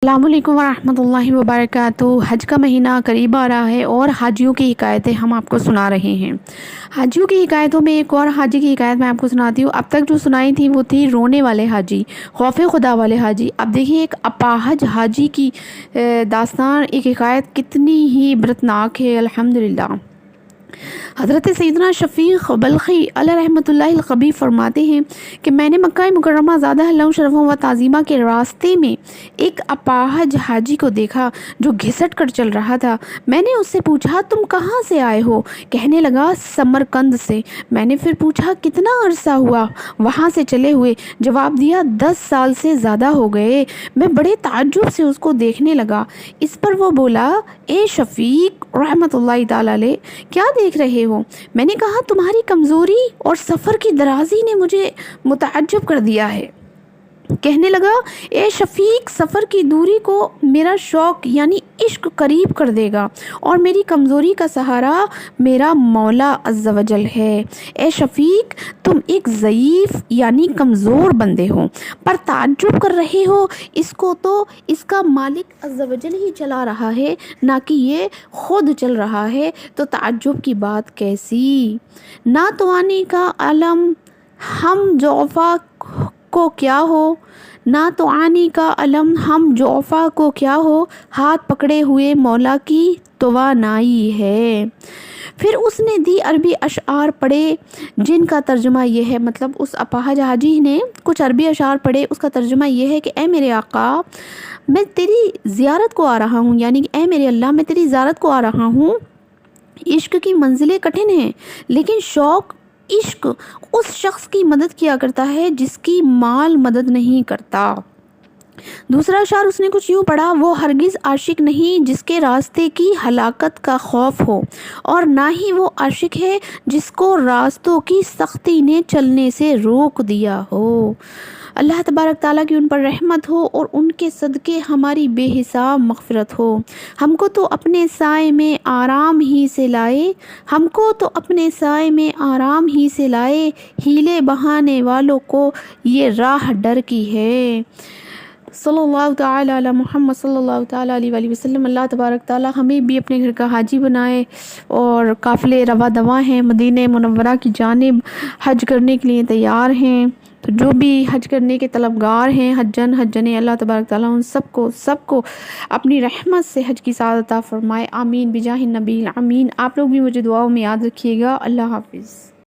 السلام علیکم ورحمۃ اللہ وبرکاتہ۔ حج کا مہینہ قریب آ رہا ہے اور حاجیوں کی حکایتیں ہم آپ کو سنا رہے ہیں۔ حاجیوں کی حکایتوں میں ایک اور حاجی کی حکایت میں آپ کو سناتی ہوں۔ اب تک جو سنائی تھی وہ تھی رونے والے حاجی، خوف خدا والے حاجی۔ اب دیکھیے ایک اپاہج حاجی کی داستان، ایک حکایت کتنی ہی عبرتناک ہے۔ الحمدللہ حضرت سیدنا شفیق بلخی علیہ رحمۃ اللہ القبی فرماتے ہیں کہ میں نے مکہ مکرمہ زادہ اللہ شرفوں و تعظیمہ کے راستے میں ایک اپاہج حاجی کو دیکھا جو گھسٹ کر چل رہا تھا۔ میں نے اس سے پوچھا تم کہاں سے آئے ہو؟ کہنے لگا سمرقند سے۔ میں نے پھر پوچھا کتنا عرصہ ہوا وہاں سے چلے ہوئے؟ جواب دیا 10 سال سے زیادہ ہو گئے۔ میں بڑے تعجب سے اس کو دیکھنے لگا۔ اس پر وہ بولا اے شفیق رحمۃ اللہ تعالی علیہ کیا دیکھ رہے ہو؟ میں نے کہا تمہاری کمزوری اور سفر کی درازی نے مجھے متعجب کر دیا ہے۔ کہنے لگا اے شفیق سفر کی دوری کو میرا شوق یعنی عشق قریب کر دے گا اور میری کمزوری کا سہارا میرا مولا عز و جل ہے۔ اے شفیق تم ایک ضعیف یعنی کمزور بندے ہو پر تعجب کر رہے ہو، اس کو تو اس کا مالک عز و جل ہی چلا رہا ہے نہ کہ یہ خود چل رہا ہے، تو تعجب کی بات کیسی؟ نہ توانی کا علم ہم جوفا کو کیا ہو، نہ توانی کا علم ہم جوفا کو کیا ہو، ہاتھ پکڑے ہوئے مولا کی توانائی ہے۔ پھر اس نے دی عربی اشعار پڑھے جن کا ترجمہ یہ ہے، مطلب اس اپاہج حاجی نے کچھ عربی اشعار پڑھے، اس کا ترجمہ یہ ہے کہ اے میرے آقا میں تیری زیارت کو آ رہا ہوں، یعنی اے میرے اللہ میں تیری زیارت کو آ رہا ہوں۔ عشق کی منزلیں کٹھن ہیں لیکن شوق عشق اس شخص کی مدد کیا کرتا ہے جس کی مال مدد نہیں کرتا۔ دوسرا اشعار اس نے کچھ یوں پڑھا، وہ ہرگز عاشق نہیں جس کے راستے کی ہلاکت کا خوف ہو اور نہ ہی وہ عاشق ہے جس کو راستوں کی سختی نے چلنے سے روک دیا ہو۔ اللہ تبارک تعالیٰ کی ان پر رحمت ہو اور ان کے صدقے ہماری بے حساب مغفرت ہو۔ ہم کو تو اپنے سائے میں آرام ہی سے لائے، ہم کو تو اپنے سائے میں آرام ہی سے لائے، ہیلے بہانے والوں کو یہ راہ ڈر کی ہے۔ صلی اللہ تعالیٰ علی محمد صلی اللہ تعالیٰ علیہ وآلہ وسلم۔ اللہ تبارک تعالیٰ ہمیں بھی اپنے گھر کا حاجی بنائے اور قافلے رواں دواں ہیں، مدینہ منورہ کی جانب حج کرنے کے لیے تیار ہیں، تو جو بھی حج کرنے کے طلبگار ہیں حجن اللہ تبارک تعالیٰ ان سب کو اپنی رحمت سے حج کی سعادت عطا فرمائے۔ آمین بجاہ النبی الامین۔ آپ لوگ بھی مجھے دعاؤں میں یاد رکھیے گا۔ اللہ حافظ۔